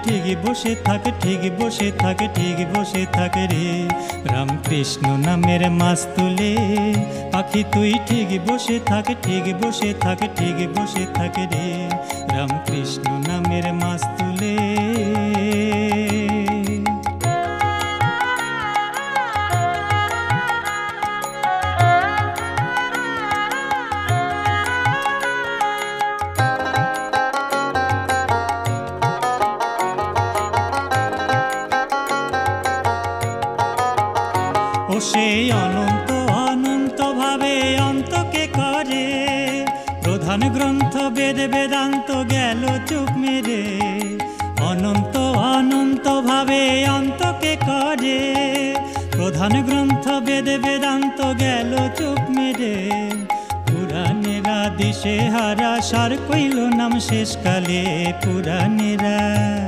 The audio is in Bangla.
ঠিক বসে থাকে, ঠিক বসে থাকে, ঠিক বসে থাকে রে। রামকৃষ্ণ নামের মাছ তুলে পাখি তুই ঠিক বসে থাকে, ঠিক বসে থাকে, ঠিক বসে থাকে রে। রামকৃষ্ণ নামের মাছ তুলে ও সেই অনন্ত অনন্ত ভাবে অন্তকে করে, প্রধান গ্রন্থ বেদ বেদান্ত গেল চুপ মেরে। অনন্ত অনন্ত ভাবে অন্তকে করে, প্রধান গ্রন্থ বেদ বেদান্ত গেল চুপ মেরে। পুরাণেরা দিশে হারা সার কইল নাম শেষকালে পুরাণেরা।